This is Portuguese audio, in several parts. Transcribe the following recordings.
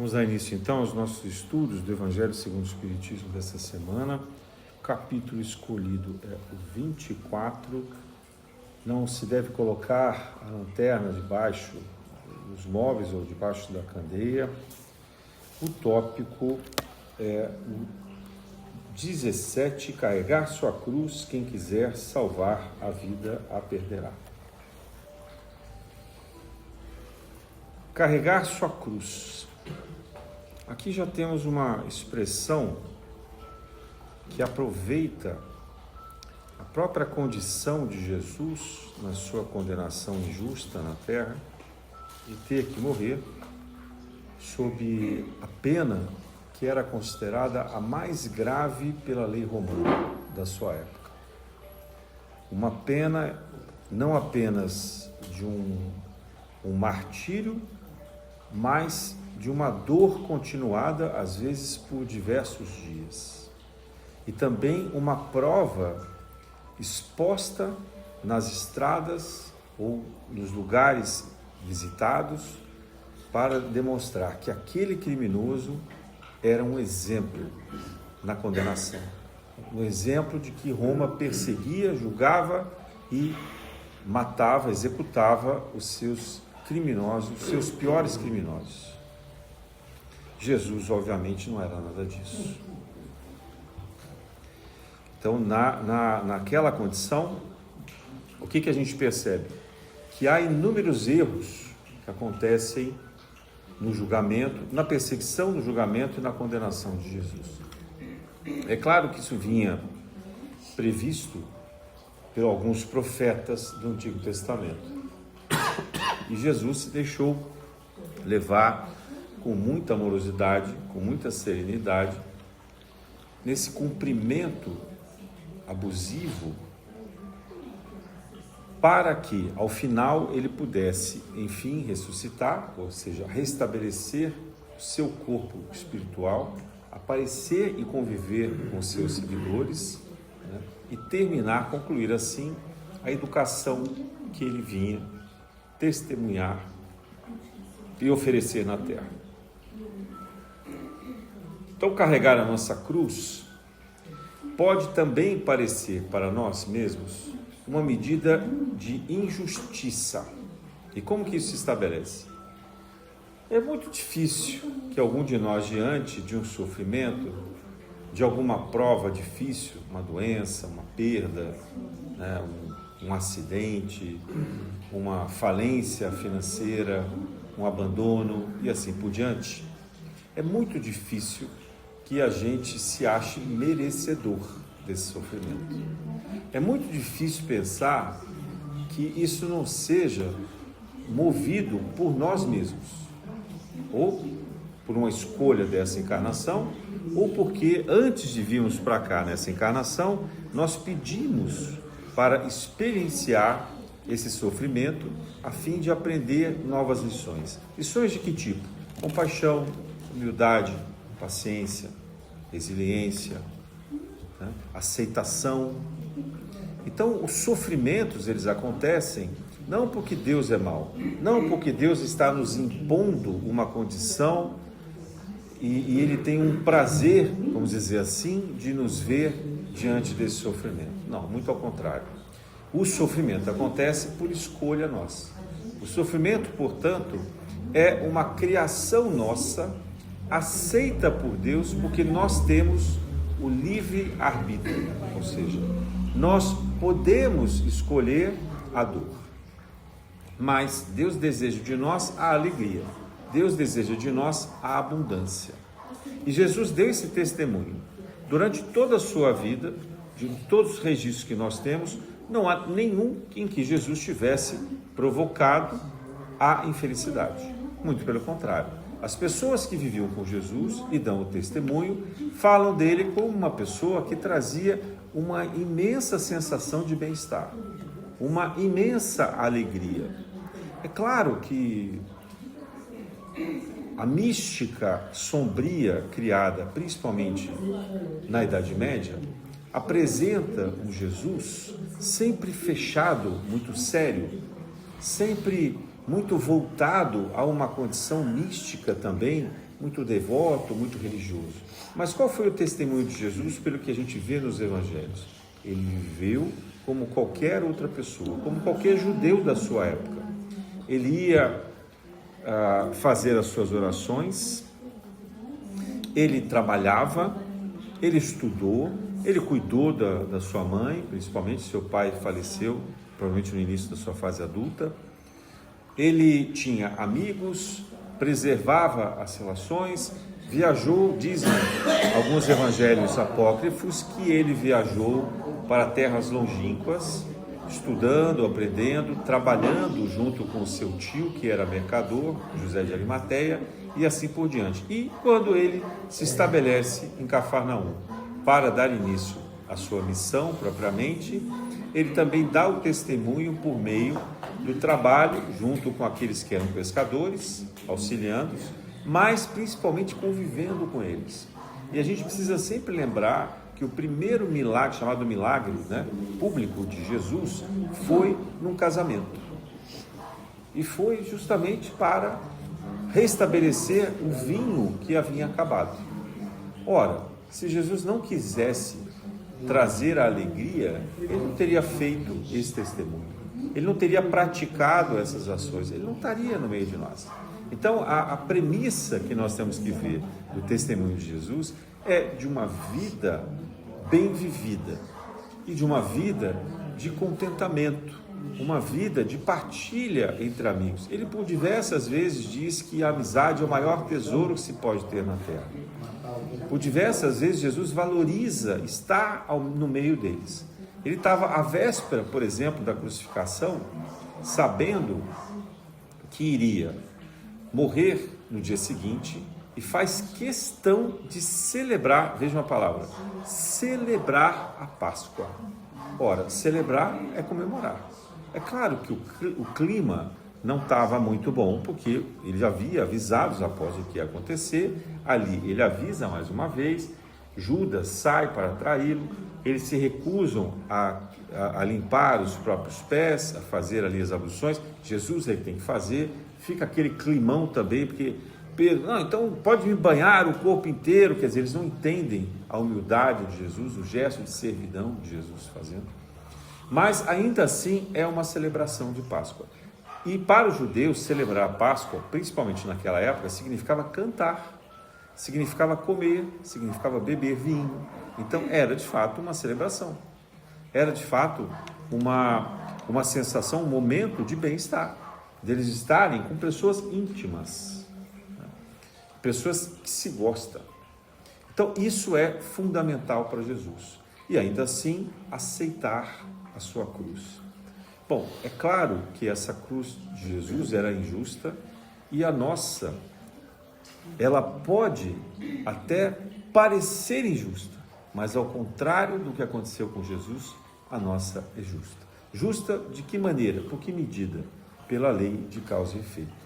Vamos dar início então aos nossos estudos do Evangelho segundo o Espiritismo dessa semana. O capítulo escolhido é o 24. Não se deve colocar a lanterna debaixo dos móveis ou debaixo da candeia. O tópico é o 17, carregar sua cruz, quem quiser salvar a vida a perderá. Carregar sua cruz. Aqui já temos uma expressão que aproveita a própria condição de Jesus na sua condenação injusta na terra e ter que morrer sob a pena que era considerada a mais grave pela lei romana da sua época. Uma pena não apenas de um martírio, mas de uma dor continuada, às vezes por diversos dias. E também uma prova exposta nas estradas ou nos lugares visitados para demonstrar que aquele criminoso era um exemplo na condenação. Um exemplo de que Roma perseguia, julgava e matava, executava os seus criminosos, os seus piores criminosos. Jesus, obviamente, não era nada disso. Então, naquela condição, o que a gente percebe? Que há inúmeros erros que acontecem no julgamento, na perseguição do julgamento e na condenação de Jesus. É claro que isso vinha previsto por alguns profetas do Antigo Testamento. E Jesus se deixou levar com muita amorosidade, com muita serenidade, nesse cumprimento abusivo, para que, ao final, ele pudesse, enfim, ressuscitar, ou seja, restabelecer o seu corpo espiritual, aparecer e conviver com seus seguidores, né, e terminar, concluir assim, a educação que ele vinha testemunhar e oferecer na terra. Então, carregar a nossa cruz pode também parecer para nós mesmos uma medida de injustiça. E como que isso se estabelece? É muito difícil que algum de nós, diante de um sofrimento, de alguma prova difícil, uma doença, uma perda, né, um acidente, uma falência financeira, um abandono e assim por diante, é muito difícil que a gente se ache merecedor desse sofrimento. É muito difícil pensar que isso não seja movido por nós mesmos, ou por uma escolha dessa encarnação, ou porque antes de virmos para cá nessa encarnação, nós pedimos para experienciar esse sofrimento a fim de aprender novas lições. Lições de que tipo? Compaixão, humildade, paciência, resiliência, né? Aceitação. Então, os sofrimentos, eles acontecem não porque Deus é mau, não porque Deus está nos impondo uma condição e Ele tem um prazer, vamos dizer assim, de nos ver diante desse sofrimento. Não, muito ao contrário. O sofrimento acontece por escolha nossa. O sofrimento, portanto, é uma criação nossa, aceita por Deus, porque nós temos o livre-arbítrio, ou seja, nós podemos escolher a dor, mas Deus deseja de nós a alegria, Deus deseja de nós a abundância. E Jesus deu esse testemunho. Durante toda a sua vida, de todos os registros que nós temos, não há nenhum em que Jesus tivesse provocado a infelicidade. Muito pelo contrário. As pessoas que viviam com Jesus e dão o testemunho, falam dele como uma pessoa que trazia uma imensa sensação de bem-estar, uma imensa alegria. É claro que a mística sombria criada principalmente na Idade Média apresenta um Jesus sempre fechado, muito sério, sempre muito voltado a uma condição mística também, muito devoto, muito religioso. Mas qual foi o testemunho de Jesus pelo que a gente vê nos evangelhos? Ele viveu como qualquer outra pessoa, como qualquer judeu da sua época. Ele ia fazer as suas orações, ele trabalhava, ele estudou, ele cuidou da sua mãe, principalmente seu pai faleceu, provavelmente no início da sua fase adulta. Ele tinha amigos, preservava as relações, viajou, dizem alguns evangelhos apócrifos que ele viajou para terras longínquas, estudando, aprendendo, trabalhando junto com seu tio, que era mercador, José de Arimateia, e assim por diante. E quando ele se estabelece em Cafarnaum para dar início à sua missão propriamente, ele também dá o testemunho por meio do trabalho junto com aqueles que eram pescadores, auxiliando-os, mas principalmente convivendo com eles. E a gente precisa sempre lembrar que o primeiro milagre, chamado milagre, público de Jesus, foi num casamento. E foi justamente para restabelecer o vinho que havia acabado. Ora, se Jesus não quisesse trazer a alegria, ele não teria feito esse testemunho. Ele não teria praticado essas ações, ele não estaria no meio de nós. Então, a premissa que nós temos que ver do testemunho de Jesus é de uma vida bem vivida e de uma vida de contentamento, uma vida de partilha entre amigos. Ele por diversas vezes diz que a amizade é o maior tesouro que se pode ter na terra. Por diversas vezes Jesus valoriza estar no meio deles. Ele estava à véspera, por exemplo, da crucificação, sabendo que iria morrer no dia seguinte e faz questão de celebrar, veja uma palavra, celebrar a Páscoa. Ora, celebrar é comemorar. É claro que o clima não estava muito bom, porque ele já havia avisado os apóstolos o que ia acontecer. Ali ele avisa mais uma vez, Judas sai para traí-lo, eles se recusam a limpar os próprios pés, a fazer ali as abluções. Jesus é que tem que fazer, fica aquele climão também, porque Pedro, não, então pode me banhar o corpo inteiro, quer dizer, eles não entendem a humildade de Jesus, o gesto de servidão de Jesus fazendo, mas ainda assim é uma celebração de Páscoa. E para os judeus, celebrar a Páscoa, principalmente naquela época, significava cantar, significava comer, significava beber vinho. Então era de fato uma celebração, era de fato uma sensação, um momento de bem-estar, deles estarem com pessoas íntimas, pessoas que se gostam. Então isso é fundamental para Jesus. E ainda assim aceitar a sua cruz. Bom, é claro que essa cruz de Jesus era injusta e a nossa, ela pode até parecer injusta, mas ao contrário do que aconteceu com Jesus, a nossa é justa. Justa de que maneira? Por que medida? Pela lei de causa e efeito.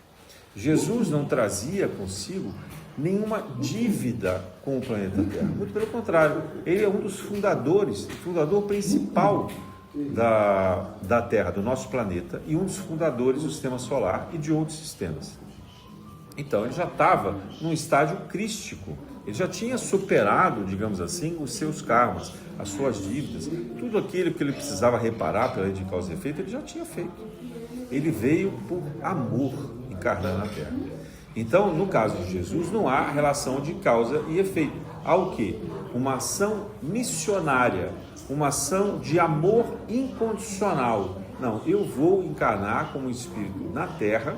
Jesus não trazia consigo nenhuma dívida com o planeta Terra. Muito pelo contrário, ele é um dos fundadores, o fundador principal da Terra, do nosso planeta, e um dos fundadores do sistema solar e de outros sistemas. Então, ele já estava num estágio crístico, ele já tinha superado, digamos assim, os seus karmas, as suas dívidas, tudo aquilo que ele precisava reparar pela lei de causa e efeito, ele já tinha feito. Ele veio por amor encarnar na Terra. Então, no caso de Jesus, não há relação de causa e efeito. Há o quê? Uma ação missionária, uma ação de amor incondicional. Não, eu vou encarnar como espírito na Terra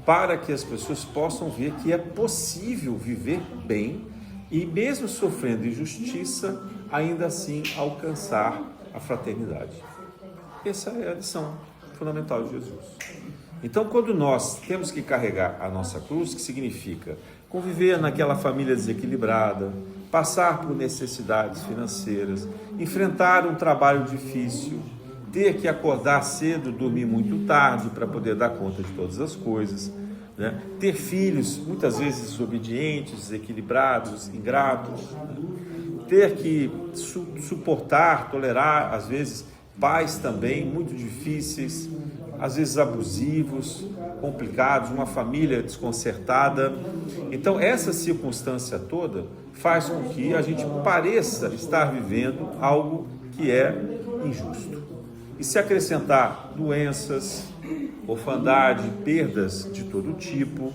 para que as pessoas possam ver que é possível viver bem e mesmo sofrendo injustiça, ainda assim alcançar a fraternidade. Essa é a lição fundamental de Jesus. Então, quando nós temos que carregar a nossa cruz, que significa conviver naquela família desequilibrada, passar por necessidades financeiras, enfrentar um trabalho difícil, ter que acordar cedo, dormir muito tarde para poder dar conta de todas as coisas, né? Ter filhos muitas vezes desobedientes, desequilibrados, ingratos, ter que suportar, tolerar, às vezes, pais também muito difíceis, às vezes abusivos, complicados, uma família desconcertada. Então, essa circunstância toda faz com que a gente pareça estar vivendo algo que é injusto. E se acrescentar doenças, orfandade, perdas de todo tipo,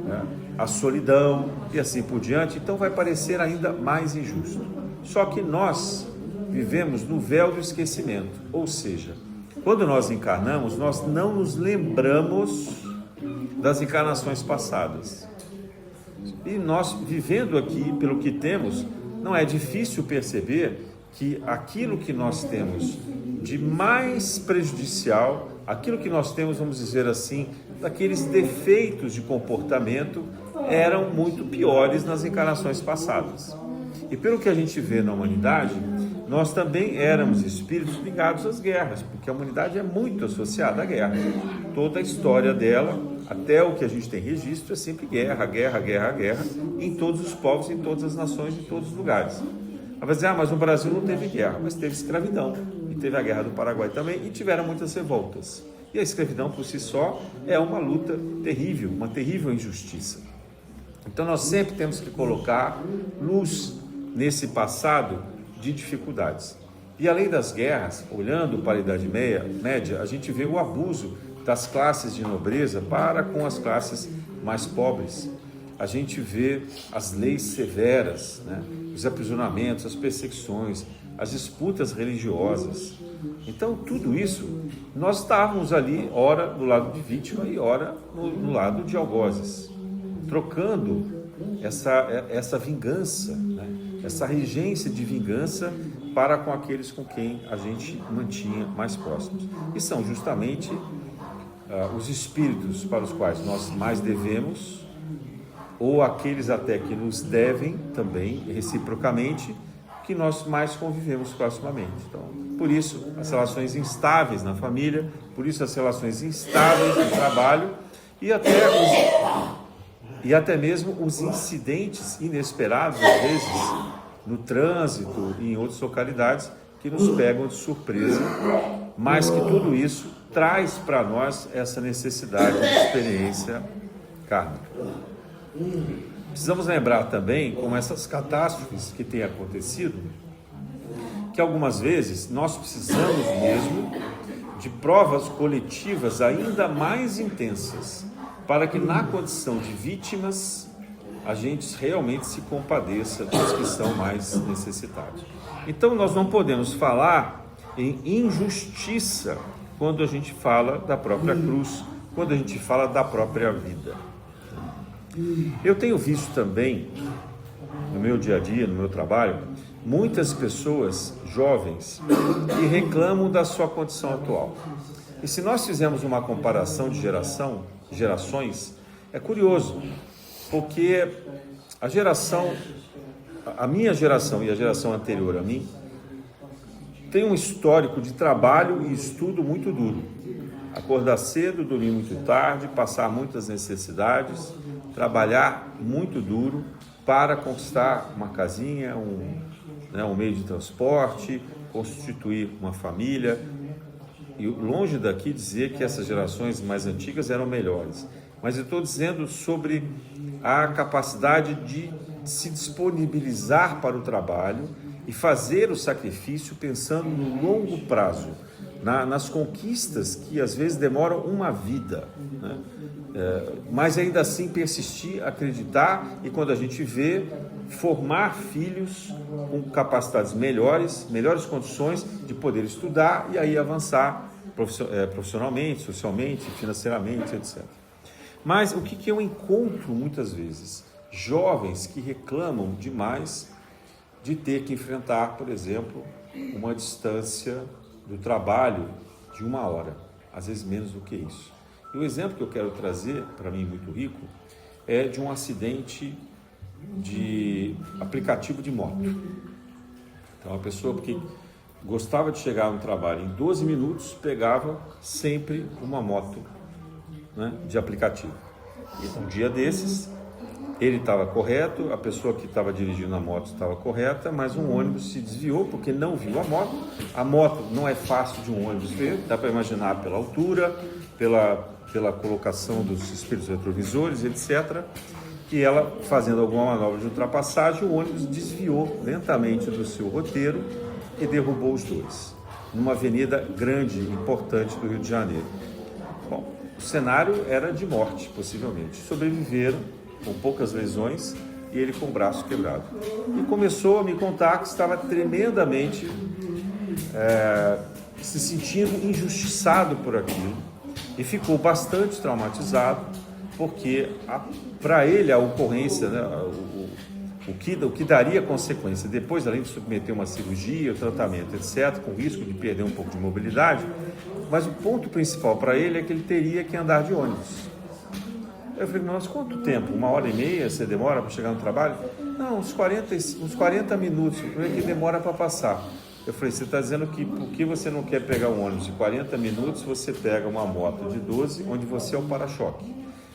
né, a solidão e assim por diante, então vai parecer ainda mais injusto. Só que nós vivemos no véu do esquecimento, ou seja, quando nós encarnamos, nós não nos lembramos das encarnações passadas. E nós, vivendo aqui pelo que temos, não é difícil perceber que aquilo que nós temos de mais prejudicial, aquilo que nós temos, vamos dizer assim, daqueles defeitos de comportamento, eram muito piores nas encarnações passadas. E pelo que a gente vê na humanidade, nós também éramos espíritos ligados às guerras, porque a humanidade é muito associada à guerra. Toda a história dela, até o que a gente tem registro, é sempre guerra, guerra, guerra, guerra, em todos os povos, em todas as nações, em todos os lugares. Vai dizer, mas no Brasil não teve guerra, mas teve escravidão, e teve a guerra do Paraguai também, e tiveram muitas revoltas. E a escravidão por si só é uma luta terrível, uma terrível injustiça. Então nós sempre temos que colocar luz nesse passado de dificuldades. E além das guerras, olhando para a Idade Média, a gente vê o abuso das classes de nobreza para com as classes mais pobres. A gente vê as leis severas, né? Os aprisionamentos, as perseguições, as disputas religiosas. Então, tudo isso, nós estávamos ali, ora do lado de vítima e ora no lado de algozes, trocando essa vingança, né? Essa regência de vingança para com aqueles com quem a gente mantinha mais próximos. E são justamente os espíritos para os quais nós mais devemos, ou aqueles até que nos devem também, reciprocamente, que nós mais convivemos proximamente. Então, por isso, as relações instáveis na família, por isso as relações instáveis no trabalho e até mesmo os incidentes inesperados, às vezes, no trânsito e em outras localidades, que nos pegam de surpresa, mas que tudo isso traz para nós essa necessidade de experiência kármica. Precisamos lembrar também, com essas catástrofes que têm acontecido, que algumas vezes nós precisamos mesmo de provas coletivas ainda mais intensas, para que na condição de vítimas a gente realmente se compadeça dos que são mais necessitados. Então nós não podemos falar em injustiça quando a gente fala da própria cruz, quando a gente fala da própria vida. Eu tenho visto também, no meu dia a dia, no meu trabalho, muitas pessoas jovens que reclamam da sua condição atual. E se nós fizermos uma comparação de gerações, é curioso, porque a minha geração e a geração anterior a mim, tem um histórico de trabalho e estudo muito duro. Acordar cedo, dormir muito tarde, passar muitas necessidades, trabalhar muito duro para conquistar uma casinha, um meio de transporte, constituir uma família. E longe daqui dizer que essas gerações mais antigas eram melhores, mas eu estou dizendo sobre a capacidade de se disponibilizar para o trabalho e fazer o sacrifício pensando no longo prazo, nas conquistas que às vezes demoram uma vida, né? Mas ainda assim persistir, acreditar e quando a gente vê, formar filhos com capacidades melhores condições de poder estudar e aí avançar profissionalmente, socialmente, financeiramente, etc. Mas o que eu encontro muitas vezes? Jovens que reclamam demais de ter que enfrentar, por exemplo, uma distância do trabalho de 1 hora, às vezes menos do que isso. E o exemplo que eu quero trazer, para mim muito rico, é de um acidente de aplicativo de moto. Então, uma pessoa que gostava de chegar no trabalho em 12 minutos, pegava sempre uma moto, né, de aplicativo. E um dia desses, ele estava correto, a pessoa que estava dirigindo a moto estava correta, mas um ônibus se desviou porque não viu a moto. A moto não é fácil de um ônibus ver, dá para imaginar pela altura, pela colocação dos espíritos retrovisores, etc., que ela, fazendo alguma manobra de ultrapassagem, o ônibus desviou lentamente do seu roteiro e derrubou os dois, numa avenida grande, importante do Rio de Janeiro. Bom, o cenário era de morte, possivelmente. Sobreviveram com poucas lesões e ele com o braço quebrado. E começou a me contar que estava tremendamente se sentindo injustiçado por aquilo e ficou bastante traumatizado, porque para ele a ocorrência, né, o que daria consequência depois, além de submeter uma cirurgia, o tratamento, etc., com risco de perder um pouco de mobilidade, mas o ponto principal para ele é que ele teria que andar de ônibus. Eu falei, mas quanto tempo? 1h30 você demora para chegar no trabalho? Não, uns 40 minutos, o problema é que demora para passar. Eu falei, você está dizendo que porque você não quer pegar um ônibus de 40 minutos, você pega uma moto de 12, onde você é o para-choque.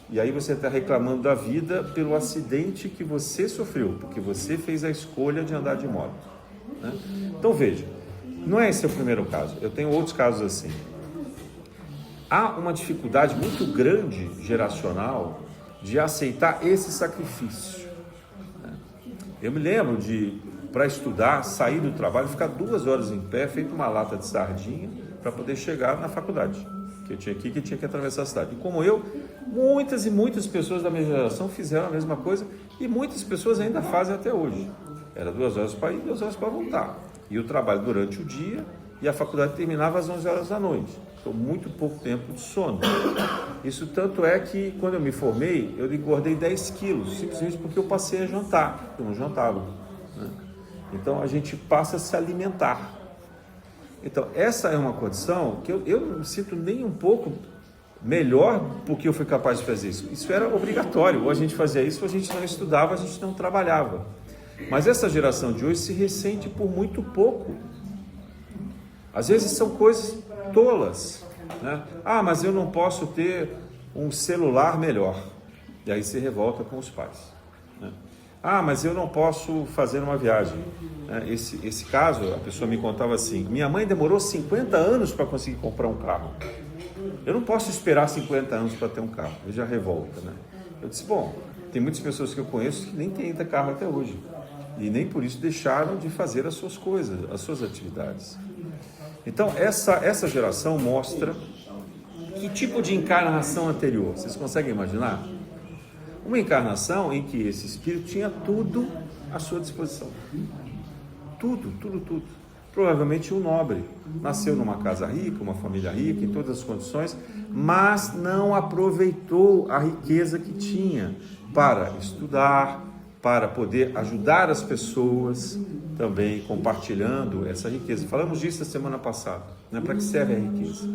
E aí você está reclamando da vida pelo acidente que você sofreu, porque você fez a escolha de andar de moto, né? Então veja, não é esse o primeiro caso, eu tenho outros casos assim. Há uma dificuldade muito grande, geracional, de aceitar esse sacrifício, né? Eu me lembro de, para estudar, sair do trabalho, ficar 2 horas em pé, feito uma lata de sardinha, para poder chegar na faculdade, que tinha que atravessar a cidade. E como eu, muitas e muitas pessoas da minha geração fizeram a mesma coisa, e muitas pessoas ainda fazem até hoje. Era 2 horas para ir, 2 horas para voltar. E o trabalho durante o dia, e a faculdade terminava às 11 horas da noite. Então, muito pouco tempo de sono. Isso tanto é que, quando eu me formei, eu engordei 10 quilos, simplesmente porque eu passei a jantar. Eu não jantava, né? Então, a gente passa a se alimentar. Então, essa é uma condição que eu não me sinto nem um pouco melhor porque eu fui capaz de fazer isso. Isso era obrigatório. Ou a gente fazia isso, ou a gente não estudava, a gente não trabalhava. Mas essa geração de hoje se ressente por muito pouco. Às vezes são coisas tolas, né? Ah, mas eu não posso ter um celular melhor. E aí se revolta com os pais, né? Ah, mas eu não posso fazer uma viagem. Esse caso, a pessoa me contava assim, minha mãe demorou 50 anos para conseguir comprar um carro. Eu não posso esperar 50 anos para ter um carro. Veja a revolta, né? Eu disse, bom, tem muitas pessoas que eu conheço que nem têm ainda carro até hoje. E nem por isso deixaram de fazer as suas coisas, as suas atividades. Então, essa geração mostra que tipo de encarnação anterior. Vocês conseguem imaginar? Uma encarnação em que esse espírito tinha tudo à sua disposição. Tudo. Provavelmente um nobre. Nasceu numa casa rica, uma família rica, em todas as condições, mas não aproveitou a riqueza que tinha para estudar, para poder ajudar as pessoas, também compartilhando essa riqueza. Falamos disso a semana passada, né? Para que serve a riqueza?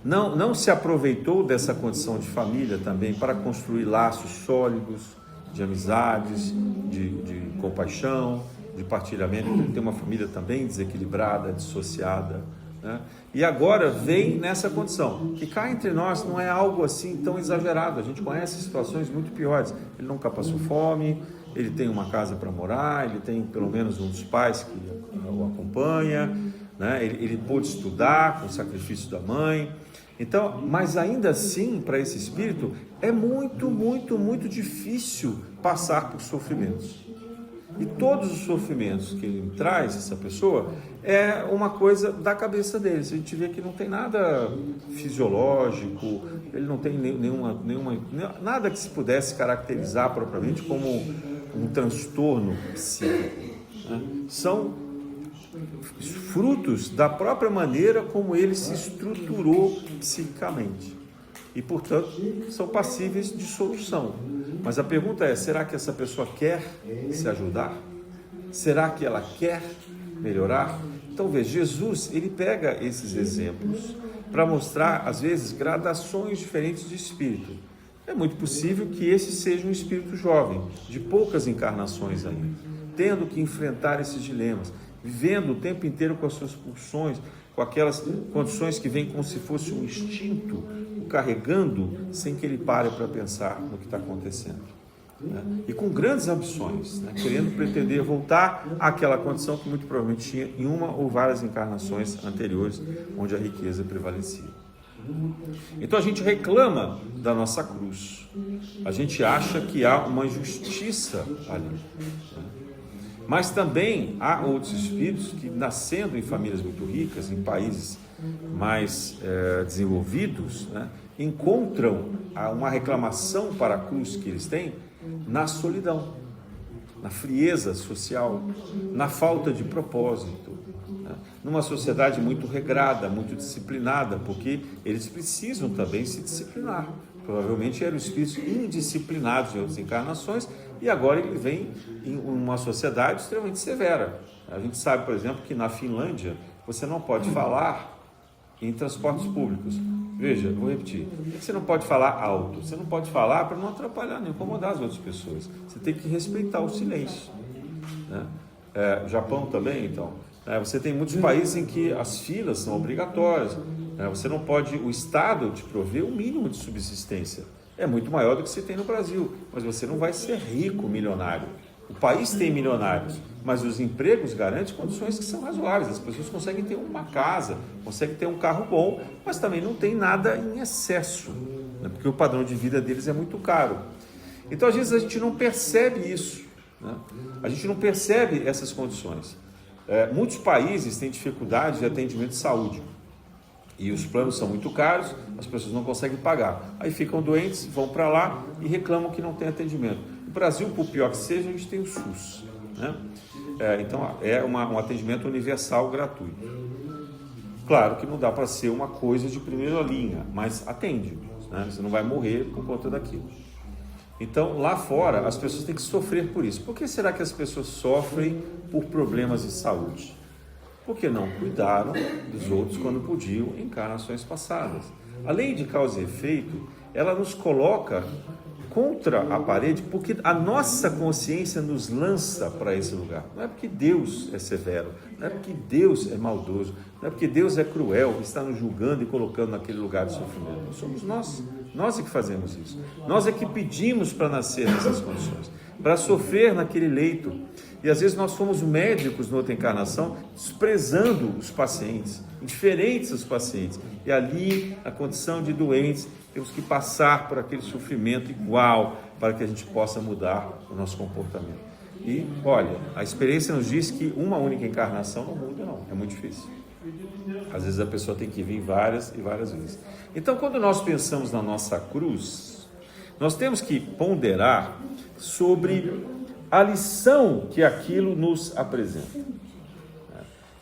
Não se aproveitou dessa condição de família também para construir laços sólidos de amizades, de compaixão, de partilhamento. Ele tem uma família também desequilibrada, dissociada, né? E agora vem nessa condição, que cá entre nós não é algo assim tão exagerado. A gente conhece situações muito piores. Ele nunca passou fome, ele tem uma casa para morar, ele tem pelo menos um dos pais que o acompanha, né? Ele pôde estudar com o sacrifício da mãe. Então, mas ainda assim, para esse espírito, é muito difícil passar por sofrimentos. E todos os sofrimentos que ele traz, essa pessoa, é uma coisa da cabeça dele. A gente vê que não tem nada fisiológico, ele não tem nada que se pudesse caracterizar propriamente como um transtorno psíquico, né? São frutos da própria maneira como ele se estruturou psiquicamente. E, portanto, são passíveis de solução. Mas a pergunta é, será que essa pessoa quer se ajudar? Será que ela quer melhorar? Então, veja, Jesus, ele pega esses exemplos para mostrar, às vezes, gradações diferentes de espírito. É muito possível que esse seja um espírito jovem, de poucas encarnações ainda, tendo que enfrentar esses dilemas, vivendo o tempo inteiro com as suas pulsões, com aquelas condições que vêm como se fosse um instinto, o carregando sem que ele pare para pensar no que está acontecendo, né? E com grandes ambições, né? Querendo pretender voltar àquela condição que muito provavelmente tinha em uma ou várias encarnações anteriores, onde a riqueza prevalecia. Então a gente reclama da nossa cruz. A gente acha que há uma injustiça ali. Mas também há outros espíritos que, nascendo em famílias muito ricas, em países mais desenvolvidos, né, encontram uma reclamação para a cruz que eles têm na solidão, na frieza social, na falta de propósito, né, numa sociedade muito regrada, muito disciplinada, porque eles precisam também se disciplinar. Provavelmente eram espíritos indisciplinados em outras encarnações e agora ele vem em uma sociedade extremamente severa. A gente sabe, por exemplo, que na Finlândia você não pode falar em transportes públicos. Veja, vou repetir. Você não pode falar alto, você não pode falar para não atrapalhar, nem incomodar as outras pessoas. Você tem que respeitar o silêncio, né? Japão também, então. Você tem muitos países em que as filas são obrigatórias. Você não pode, o Estado te prover o mínimo de subsistência. É muito maior do que você tem no Brasil, mas você não vai ser rico, milionário. O país tem milionários, mas os empregos garantem condições que são razoáveis. As pessoas conseguem ter uma casa, conseguem ter um carro bom, mas também não tem nada em excesso, né? Porque o padrão de vida deles é muito caro. Então, às vezes, a gente não percebe isso, né? A gente não percebe essas condições. Muitos países têm dificuldade de atendimento de saúde e os planos são muito caros, as pessoas não conseguem pagar. Aí ficam doentes, vão para lá e reclamam que não tem atendimento. No Brasil, por pior que seja, a gente tem o SUS, né? Então, é um atendimento universal gratuito. Claro que não dá para ser uma coisa de primeira linha, mas atende, né? Você não vai morrer por conta daquilo. Então, lá fora, as pessoas têm que sofrer por isso. Por que será que as pessoas sofrem por problemas de saúde? Porque não cuidaram dos outros quando podiam em encarnações passadas. A lei de causa e efeito, ela nos coloca contra a parede, porque a nossa consciência nos lança para esse lugar. Não é porque Deus é severo, não é porque Deus é maldoso, não é porque Deus é cruel, está nos julgando e colocando naquele lugar de sofrimento. Não somos nós é que fazemos isso. Nós é que pedimos para nascer nessas condições, para sofrer naquele leito. E às vezes nós fomos médicos na outra encarnação, desprezando os pacientes, indiferentes aos pacientes. E ali, na condição de doentes, temos que passar por aquele sofrimento igual para que a gente possa mudar o nosso comportamento. E, olha, a experiência nos diz que uma única encarnação não muda, não. É muito difícil. Às vezes a pessoa tem que vir várias e várias vezes. Então, quando nós pensamos na nossa cruz, nós temos que ponderar sobre a lição que aquilo nos apresenta.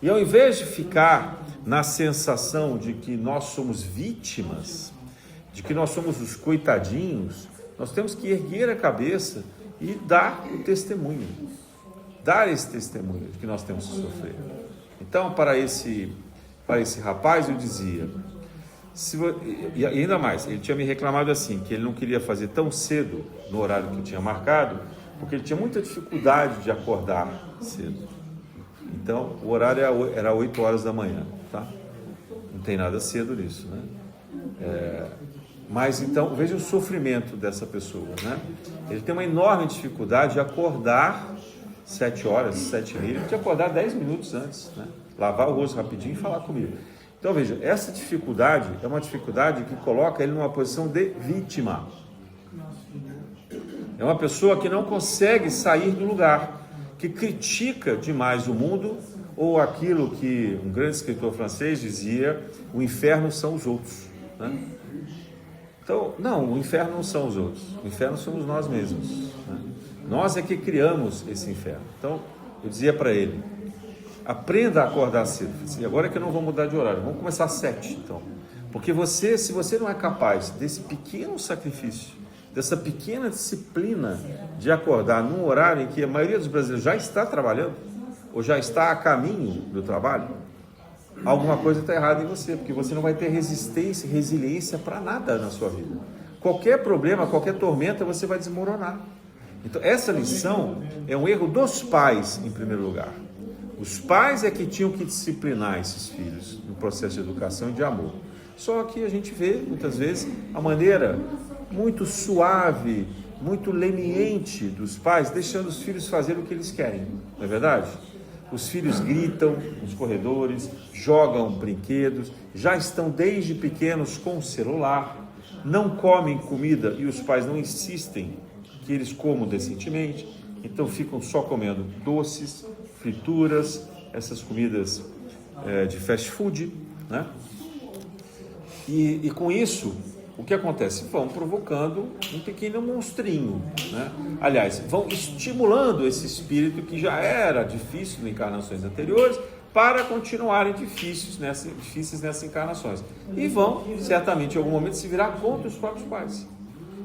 E ao invés de ficar na sensação de que nós somos vítimas, de que nós somos os coitadinhos, nós temos que erguer a cabeça e dar o testemunho, dar esse testemunho de que nós temos que sofrer. Então, para esse rapaz eu dizia, e ainda mais, ele tinha me reclamado assim, que ele não queria fazer tão cedo no horário que eu tinha marcado, porque ele tinha muita dificuldade de acordar cedo. Então, o horário era 8 horas da manhã, tá? Não tem nada cedo nisso, né? Mas então, veja o sofrimento dessa pessoa, né? Ele tem uma enorme dificuldade de acordar 7 horas, 7h30, ele tinha que acordar 10 minutos antes, né? Lavar o rosto rapidinho e falar comigo. Então, veja, essa dificuldade é uma dificuldade que coloca ele numa posição de vítima. É uma pessoa que não consegue sair do lugar, que critica demais o mundo, ou aquilo que um grande escritor francês dizia, o inferno são os outros, né? Então, não, o inferno não são os outros, o inferno somos nós mesmos, né? Nós é que criamos esse inferno. Então, eu dizia para ele, aprenda a acordar cedo. E agora é que eu não vou mudar de horário, vamos começar às 7, então. Porque se você não é capaz desse pequeno sacrifício, dessa pequena disciplina de acordar num horário em que a maioria dos brasileiros já está trabalhando, ou já está a caminho do trabalho, alguma coisa está errada em você, porque você não vai ter resistência, resiliência para nada na sua vida. Qualquer problema, qualquer tormenta, você vai desmoronar. Então, essa lição é um erro dos pais, em primeiro lugar. Os pais é que tinham que disciplinar esses filhos no processo de educação e de amor. Só que a gente vê, muitas vezes, a maneira muito suave, muito leniente dos pais, deixando os filhos fazerem o que eles querem, não é verdade? os filhos gritam nos corredores, jogam brinquedos, já estão desde pequenos com o celular, não comem comida e os pais não insistem que eles comam decentemente, então ficam só comendo doces, frituras, essas comidas de fast food, né? E com isso, o que acontece? Vão provocando um pequeno monstrinho, né? Aliás, vão estimulando esse espírito que já era difícil em encarnações anteriores para continuarem difíceis nessas encarnações. E vão, certamente, em algum momento, se virar contra os próprios pais.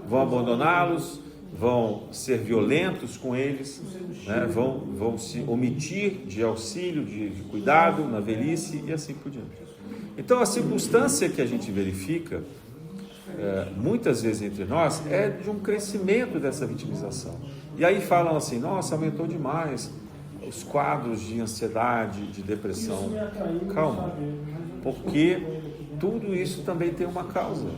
Vão abandoná-los, vão ser violentos com eles, né? vão se omitir de auxílio, de cuidado na velhice e assim por diante. Então, a circunstância que a gente verifica muitas vezes entre nós é de um crescimento dessa vitimização. E aí falam assim, nossa, aumentou demais os quadros de ansiedade, de depressão. Calma, porque tudo isso também tem uma causa.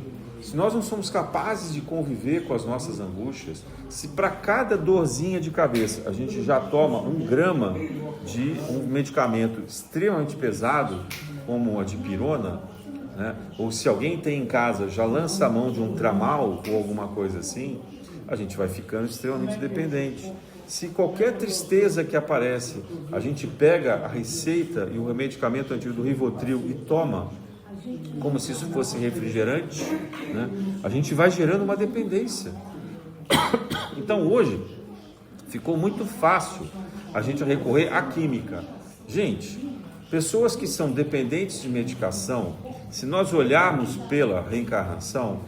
Se nós não somos capazes de conviver com as nossas angústias, se para cada dorzinha de cabeça a gente já toma 1 grama de um medicamento extremamente pesado, como a dipirona, né? Ou se alguém tem em casa, já lança a mão de um tramal ou alguma coisa assim, a gente vai ficando extremamente dependente. Se qualquer tristeza que aparece, a gente pega a receita e o medicamento antigo do Rivotril e toma, como se isso fosse refrigerante, né? A gente vai gerando uma dependência. Então hoje ficou muito fácil a gente recorrer à química. Gente, pessoas que são dependentes de medicação, se nós olharmos pela reencarnação,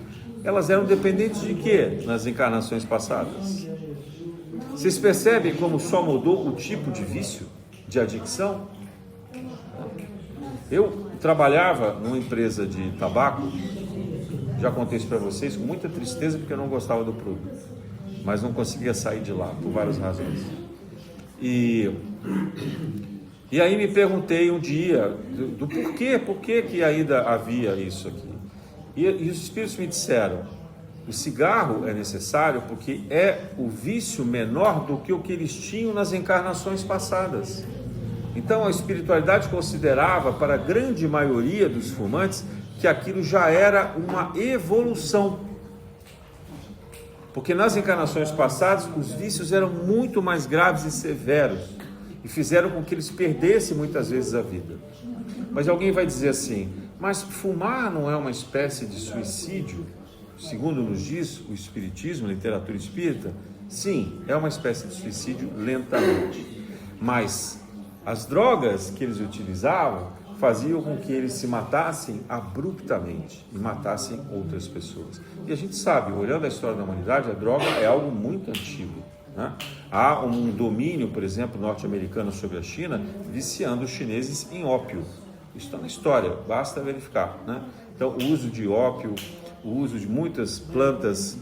elas eram dependentes de quê nas encarnações passadas? Vocês percebem como só mudou o tipo de vício, de adicção? Eu trabalhava numa empresa de tabaco, já contei isso para vocês, com muita tristeza porque eu não gostava do produto, mas não conseguia sair de lá por várias razões. E aí me perguntei um dia do porquê que ainda havia isso aqui. E os espíritos me disseram, o cigarro é necessário porque é o vício menor do que o que eles tinham nas encarnações passadas. Então a espiritualidade considerava para a grande maioria dos fumantes que aquilo já era uma evolução. Porque nas encarnações passadas os vícios eram muito mais graves e severos e fizeram com que eles perdessem muitas vezes a vida. Mas alguém vai dizer assim, mas fumar não é uma espécie de suicídio? Segundo nos diz o Espiritismo, a literatura espírita, sim, é uma espécie de suicídio lentamente. Mas as drogas que eles utilizavam faziam com que eles se matassem abruptamente e matassem outras pessoas. E a gente sabe, olhando a história da humanidade, a droga é algo muito antigo, né? Há um domínio, por exemplo, norte-americano sobre a China, viciando os chineses em ópio. Isso está na história, basta verificar, né? Então, o uso de ópio, o uso de muitas plantas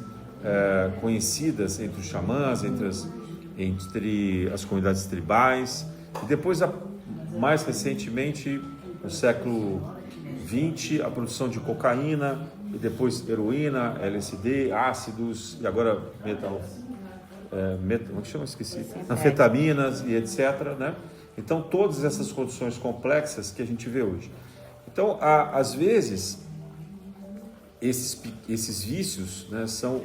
conhecidas entre os xamãs, entre as comunidades tribais, e depois, mais recentemente, no século XX, a produção de cocaína, e depois heroína, LSD, ácidos, e agora como que chama? Esqueci. Anfetaminas e etc., né? Então, todas essas condições complexas que a gente vê hoje. Então, às vezes, esses vícios, né, são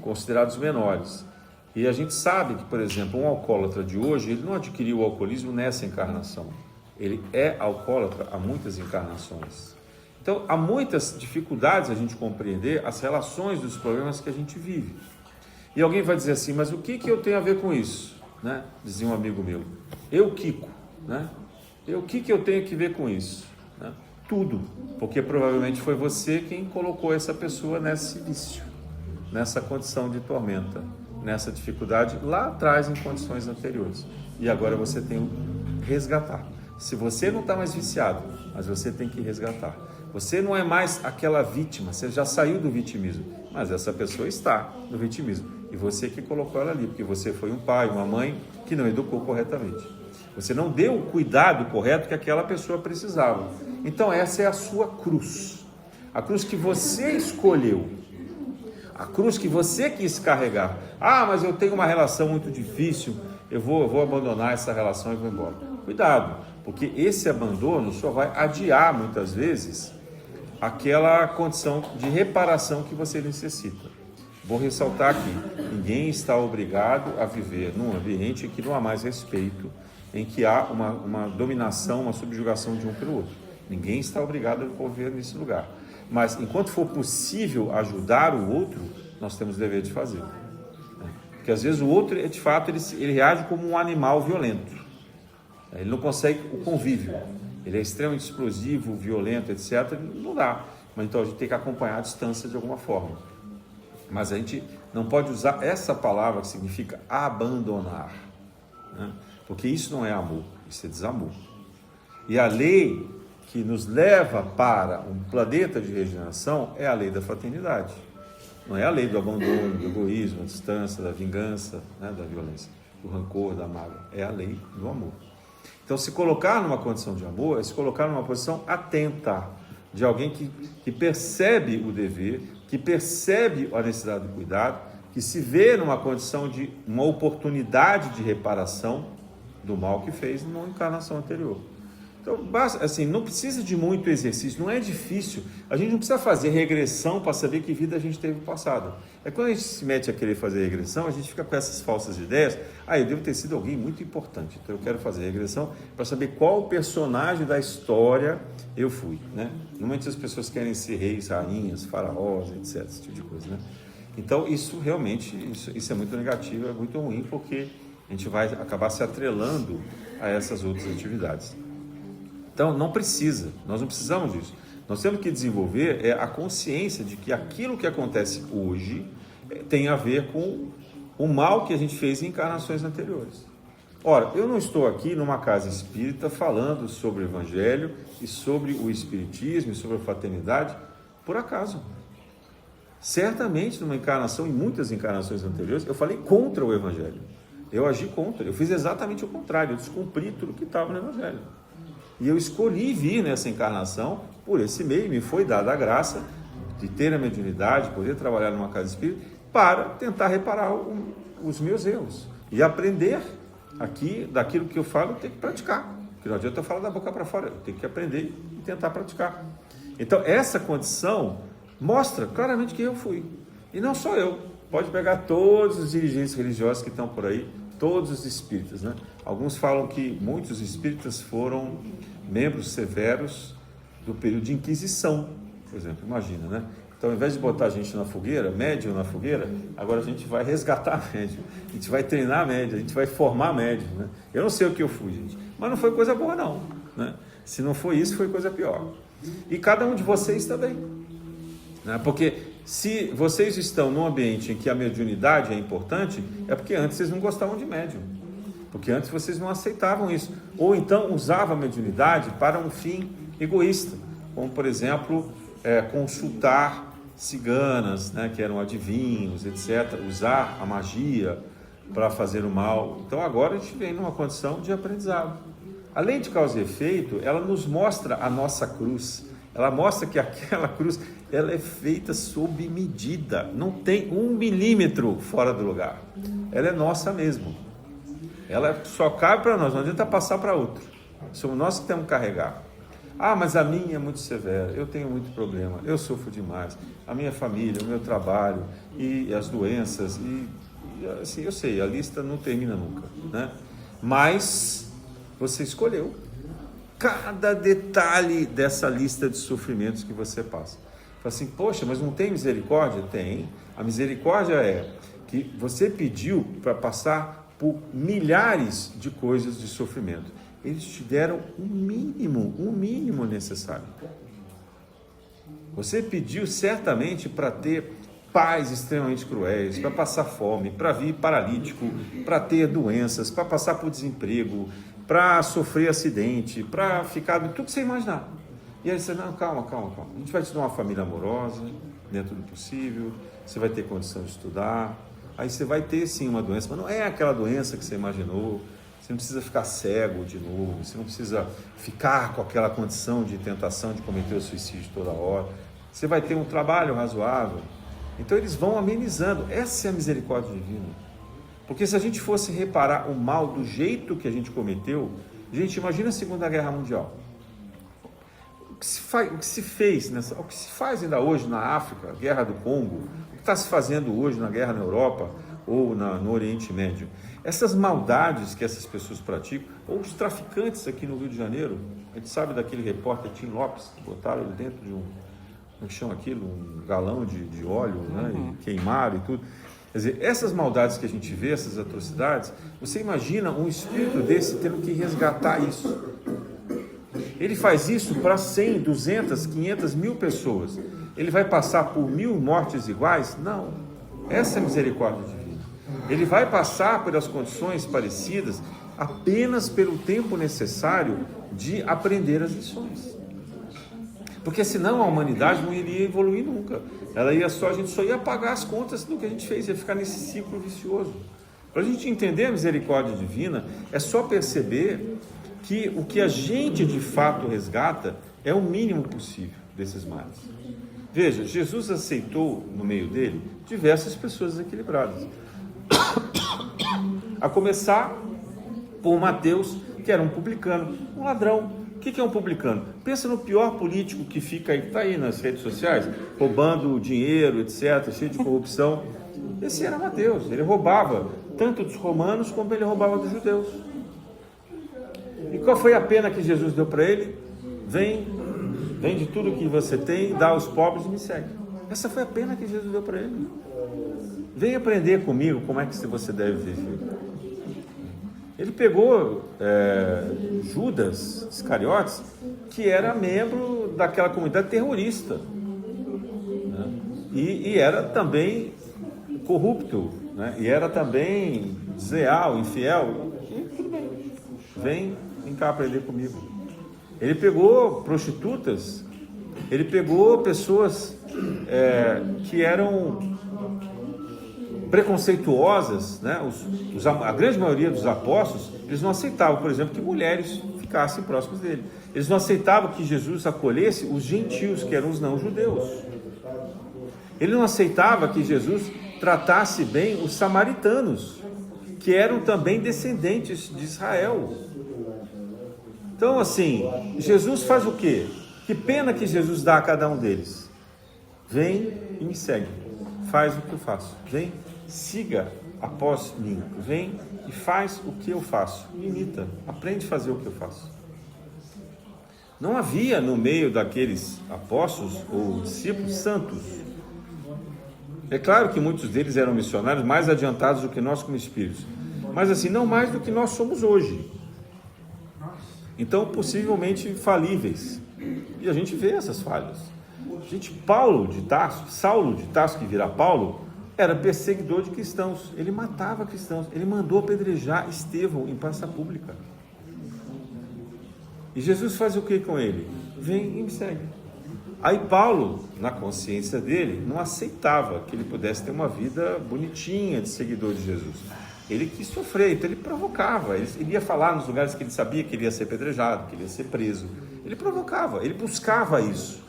considerados menores. E a gente sabe que, por exemplo, um alcoólatra de hoje, ele não adquiriu o alcoolismo nessa encarnação. Ele é alcoólatra há muitas encarnações. Então, há muitas dificuldades a gente compreender as relações dos problemas que a gente vive. E alguém vai dizer assim, mas o que eu tenho a ver com isso? Né? Dizia um amigo meu. Eu, Kiko, né? O que eu tenho que ver com isso? Né? Tudo, porque provavelmente foi você quem colocou essa pessoa nesse vício, nessa condição de tormenta, nessa dificuldade lá atrás em condições anteriores. E agora você tem que resgatar. Se você não está mais viciado, mas você tem que resgatar. Você não é mais aquela vítima, você já saiu do vitimismo, mas essa pessoa está no vitimismo. E você que colocou ela ali, porque você foi um pai, uma mãe que não educou corretamente. Você não deu o cuidado correto que aquela pessoa precisava. Então essa é a sua cruz. A cruz que você escolheu. A cruz que você quis carregar. Ah, mas eu tenho uma relação muito difícil, eu vou abandonar essa relação e vou embora. cuidado, porque esse abandono só vai adiar muitas vezes aquela condição de reparação que você necessita. Vou ressaltar aqui, ninguém está obrigado a viver num ambiente em que não há mais respeito, em que há uma dominação, uma subjugação de um pelo outro. Ninguém está obrigado a viver nesse lugar. Mas, enquanto for possível ajudar o outro, nós temos o dever de fazer. Porque, às vezes, o outro, de fato, ele reage como um animal violento. Ele não consegue o convívio. Ele é extremamente explosivo, violento, etc. Não dá. Mas, então, a gente tem que acompanhar a distância de alguma forma. Mas a gente não pode usar essa palavra que significa abandonar. Né? Porque isso não é amor, isso é desamor. E a lei que nos leva para um planeta de regeneração é a lei da fraternidade. Não é a lei do abandono, do egoísmo, da distância, da vingança, né, da violência, do rancor, da mágoa. É a lei do amor. Então, se colocar numa condição de amor é se colocar numa posição atenta, de alguém que percebe o dever, que percebe a necessidade do cuidado, que se vê numa condição de uma oportunidade de reparação do mal que fez numa encarnação anterior. Então, assim, não precisa de muito exercício, não é difícil. A gente não precisa fazer regressão para saber que vida a gente teve no passado. É quando a gente se mete a querer fazer regressão, a gente fica com essas falsas ideias. Eu devo ter sido alguém muito importante, então eu quero fazer regressão para saber qual personagem da história eu fui, né? Normalmente as pessoas querem ser reis, rainhas, faraós, etc, esse tipo de coisa, né? Então, isso realmente, isso é muito negativo, é muito ruim, porque a gente vai acabar se atrelando a essas outras atividades. Então, não precisa, nós não precisamos disso. Nós temos que desenvolver a consciência de que aquilo que acontece hoje tem a ver com o mal que a gente fez em encarnações anteriores. Ora, eu não estou aqui numa casa espírita falando sobre o Evangelho e sobre o Espiritismo e sobre a fraternidade por acaso. Certamente, numa encarnação, em muitas encarnações anteriores, eu falei contra o Evangelho. Eu agi contra, eu fiz exatamente o contrário, eu descumpri tudo que estava no Evangelho. E eu escolhi vir nessa encarnação por esse meio, me foi dada a graça de ter a mediunidade, poder trabalhar numa casa espírita, para tentar reparar os meus erros. E aprender aqui, daquilo que eu falo, eu tenho que praticar. Porque não adianta eu falar da boca para fora, eu tenho que aprender e tentar praticar. Então, essa condição mostra claramente que eu fui. E não só eu. Pode pegar todos os dirigentes religiosos que estão por aí, todos os espíritas, né? Alguns falam que muitos espíritas foram membros severos do período de Inquisição, por exemplo, imagina, né? Então, ao invés de botar a gente na fogueira, médium na fogueira, agora a gente vai resgatar médium, a gente vai treinar médium, a gente vai formar médium, né? Eu não sei o que eu fui, gente, mas não foi coisa boa não, né? Se não foi isso, foi coisa pior. E cada um de vocês também, né? Porque se vocês estão num ambiente em que a mediunidade é importante, é porque antes vocês não gostavam de médium, porque antes vocês não aceitavam isso, ou então usavam a mediunidade para um fim egoísta, como por exemplo, consultar ciganas, né, que eram adivinhos, etc., usar a magia para fazer o mal. Então agora a gente vem numa condição de aprendizado. A lei de causa e efeito, ela nos mostra a nossa cruz, ela mostra que aquela cruz, ela é feita sob medida, não tem 1 milímetro fora do lugar, ela é nossa mesmo, ela só cabe para nós, não adianta passar para outro, somos nós que temos que carregar. Mas a minha é muito severa, eu tenho muito problema, eu sofro demais, a minha família, o meu trabalho e as doenças, e assim, eu sei, a lista não termina nunca, né? Mas você escolheu cada detalhe dessa lista de sofrimentos que você passa. Fala assim, poxa, mas não tem misericórdia? Tem. A misericórdia é que você pediu para passar por milhares de coisas de sofrimento. Eles te deram o mínimo necessário. Você pediu certamente para ter pais extremamente cruéis, para passar fome, para vir paralítico, para ter doenças, para passar por desemprego, para sofrer acidente, para ficar tudo que você imaginar. E aí você, não, calma. A gente vai te dar uma família amorosa, dentro do possível, você vai ter condição de estudar, aí você vai ter sim uma doença, mas não é aquela doença que você imaginou, você não precisa ficar cego de novo, você não precisa ficar com aquela condição de tentação de cometer o suicídio toda hora, você vai ter um trabalho razoável. Então eles vão amenizando, essa é a misericórdia divina. Porque se a gente fosse reparar o mal do jeito que a gente cometeu, Gente, imagina a Segunda Guerra Mundial. O que se fez, o que se faz ainda hoje na África, a Guerra do Congo, o que está se fazendo hoje na guerra na Europa ou no Oriente Médio. Essas maldades que essas pessoas praticam, ou os traficantes aqui no Rio de Janeiro, a gente sabe daquele repórter Tim Lopes, que botaram ele dentro de como que chama aquilo? Um galão de óleo, né? E queimaram e tudo. Quer dizer, essas maldades que a gente vê, essas atrocidades, você imagina um espírito desse tendo que resgatar isso. Ele faz isso para 100, 200, 500 mil pessoas. Ele vai passar por 1000 mortes iguais? Não. Essa é a misericórdia divina. Ele vai passar pelas condições parecidas apenas pelo tempo necessário de aprender as lições. Porque senão a humanidade não iria evoluir nunca. A gente só ia pagar as contas do que a gente fez, ia ficar nesse ciclo vicioso. Para a gente entender a misericórdia divina, é só perceber que o que a gente de fato resgata é o mínimo possível desses males. Veja, Jesus aceitou no meio dele diversas pessoas desequilibradas. A começar por Mateus, que era um publicano, um ladrão. O que é um publicano? Pensa no pior político que fica aí, está aí nas redes sociais, roubando dinheiro, etc., cheio de corrupção. Esse era Mateus, ele roubava tanto dos romanos como ele roubava dos judeus. E qual foi a pena que Jesus deu para ele? Vende tudo que você tem, dá aos pobres e me segue. Essa foi a pena que Jesus deu para ele. Vem aprender comigo como é que você deve viver. Ele pegou Judas Iscariotes, que era membro daquela comunidade terrorista, né? E era também corrupto, né? E era também desleal, infiel. E tudo bem, vem cá aprender comigo. Ele pegou prostitutas, ele pegou pessoas que eram preconceituosas, né? A grande maioria dos apóstolos, eles não aceitavam, por exemplo, que mulheres ficassem próximas dele. Eles não aceitavam que Jesus acolhesse os gentios, que eram os não-judeus. Ele não aceitava que Jesus tratasse bem os samaritanos, que eram também descendentes de Israel. Então, assim, Jesus faz o quê? Que pena que Jesus dá a cada um deles. Vem e me segue. Faz o que eu faço. Vem, siga após mim. Vem e faz o que eu faço. Imita, aprende a fazer o que eu faço. Não havia no meio daqueles apóstolos ou discípulos santos. É claro que muitos deles eram missionários mais adiantados do que nós como espíritos. Mas assim, não mais do que nós somos hoje. Então, possivelmente falíveis. E a gente vê essas falhas. Gente, Saulo de Tarso, que vira Paulo, era perseguidor de cristãos. Ele matava cristãos. Ele mandou apedrejar Estevão em praça pública. E Jesus faz o que com ele? Vem e me segue. Aí Paulo, na consciência dele, não aceitava que ele pudesse ter uma vida bonitinha de seguidor de Jesus. Ele quis sofrer, então ele provocava. Ele ia falar nos lugares que ele sabia que ele ia ser apedrejado, que ele ia ser preso. Ele provocava, ele buscava isso.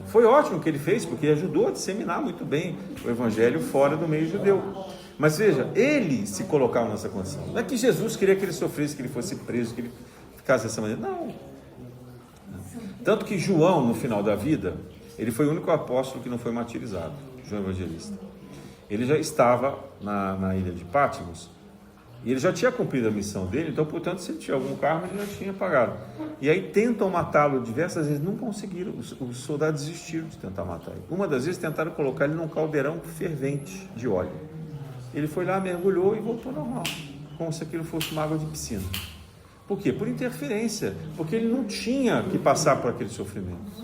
Foi ótimo o que ele fez, porque ajudou a disseminar muito bem o evangelho fora do meio judeu. Mas veja, ele se colocava nessa condição. Não é que Jesus queria que ele sofresse, que ele fosse preso, que ele ficasse dessa maneira. Não. Tanto que João, no final da vida, ele foi o único apóstolo que não foi martirizado, João Evangelista. Ele já estava na ilha de Patmos e ele já tinha cumprido a missão dele, então, portanto, se ele tinha algum karma, ele já tinha pagado. E aí tentam matá-lo diversas vezes, não conseguiram, os soldados desistiram de tentar matar ele. Uma das vezes tentaram colocar ele num caldeirão fervente de óleo. Ele foi lá, mergulhou e voltou normal, como se aquilo fosse uma água de piscina. Por quê? Por interferência, porque ele não tinha que passar por aqueles sofrimentos.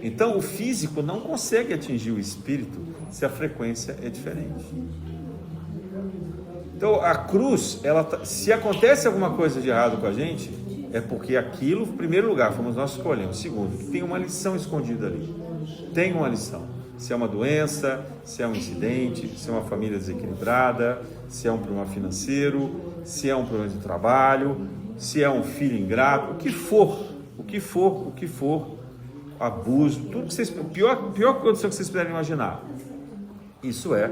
Então, o físico não consegue atingir o espírito se a frequência é diferente. Então, a cruz, se acontece alguma coisa de errado com a gente, é porque aquilo, em primeiro lugar, fomos nós que escolhemos. Segundo, que tem uma lição escondida ali. Tem uma lição. Se é uma doença, se é um incidente, se é uma família desequilibrada, se é um problema financeiro, se é um problema de trabalho, se é um filho ingrato, o que for, abuso, tudo que vocês, pior condição que vocês puderem imaginar. Isso é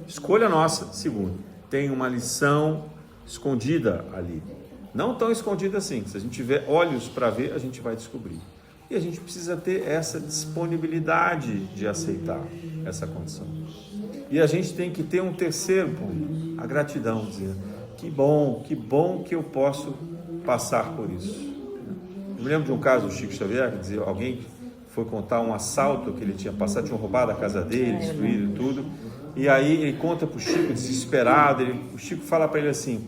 escolha nossa. Segundo, tem uma lição escondida ali. Não tão escondido assim. Se a gente tiver olhos para ver, a gente vai descobrir. E a gente precisa ter essa disponibilidade de aceitar essa condição. E a gente tem que ter um terceiro ponto, a gratidão, dizer, que bom que eu posso passar por isso. Eu me lembro de um caso do Chico Xavier, que dizia, alguém foi contar um assalto que ele tinha passado, tinham roubado a casa dele, destruído tudo, e aí ele conta para o Chico, desesperado, o Chico fala para ele assim,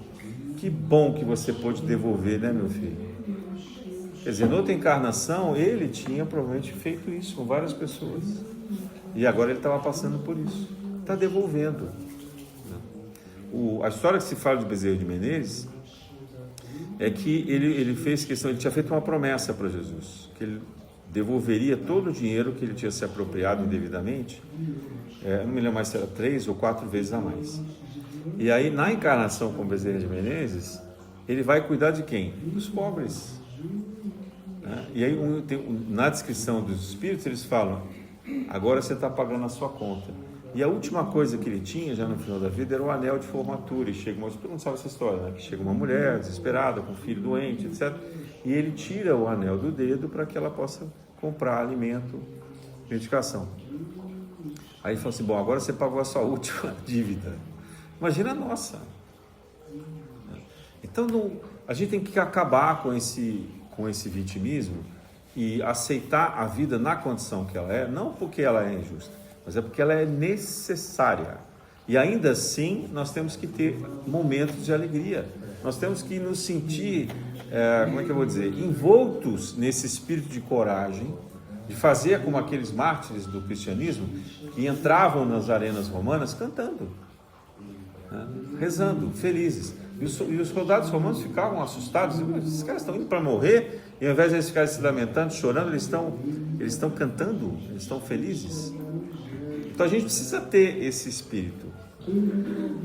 que bom que você pôde devolver, né, meu filho? Quer dizer, noutra encarnação, ele tinha provavelmente feito isso com várias pessoas. E agora ele estava passando por isso. Está devolvendo. A história que se fala de Bezerra de Menezes é que ele fez questão, ele tinha feito uma promessa para Jesus, que ele devolveria todo o dinheiro que ele tinha se apropriado indevidamente, não me lembro mais se era 3 ou 4 vezes a mais. E aí, na encarnação com Bezerra de Menezes, ele vai cuidar de quem? Dos pobres. E aí, na descrição dos espíritos, eles falam, agora você está pagando a sua conta. E a última coisa que ele tinha, já no final da vida, era o anel de formatura. E chega todo mundo sabe essa história, né? Que chega uma mulher desesperada, com um filho doente, etc. E ele tira o anel do dedo para que ela possa comprar alimento, medicação. Aí ele fala assim, bom, agora você pagou a sua última dívida. Imagina a nossa. Então, a gente tem que acabar com esse vitimismo e aceitar a vida na condição que ela é, não porque ela é injusta, mas é porque ela é necessária. E ainda assim, nós temos que ter momentos de alegria. Nós temos que nos sentir, envoltos nesse espírito de coragem, de fazer como aqueles mártires do cristianismo que entravam nas arenas romanas cantando, rezando, felizes. E os soldados romanos ficavam assustados. Esses caras estão indo para morrer e ao invés de eles ficarem se lamentando, chorando, eles estão cantando, eles estão felizes. Então a gente precisa ter esse espírito.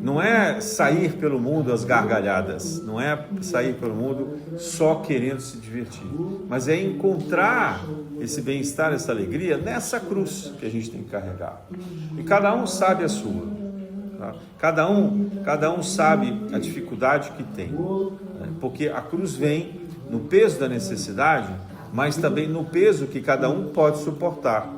Não é sair pelo mundo às gargalhadas, não é sair pelo mundo só querendo se divertir, mas é encontrar esse bem-estar, essa alegria nessa cruz que a gente tem que carregar. E cada um sabe a sua. Tá? Cada um sabe a dificuldade que tem, né? Porque a cruz vem no peso da necessidade, mas também no peso que cada um pode suportar.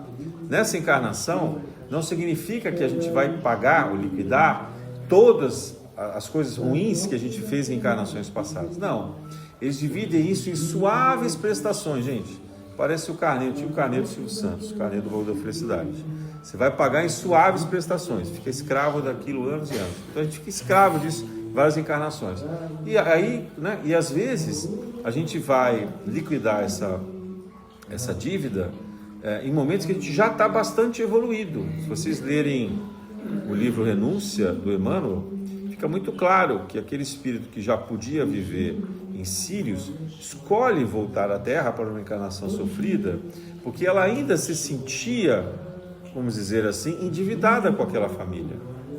Nessa encarnação, não significa que a gente vai pagar ou liquidar todas as coisas ruins que a gente fez em encarnações passadas. Não, eles dividem isso em suaves prestações, gente. Parece o carneiro, tinha o carneiro do Silvio Santos, o carneiro do Baú da Felicidade. Você vai pagar em suaves prestações, fica escravo daquilo anos e anos. Então a gente fica escravo disso várias encarnações. E aí, né, e às vezes a gente vai liquidar essa dívida em momentos que a gente já está bastante evoluído. Se vocês lerem o livro Renúncia, do Emmanuel, fica muito claro que aquele espírito que já podia viver em Sírios escolhe voltar à Terra para uma encarnação sofrida, porque ela ainda se sentia, vamos dizer assim, endividada com aquela família,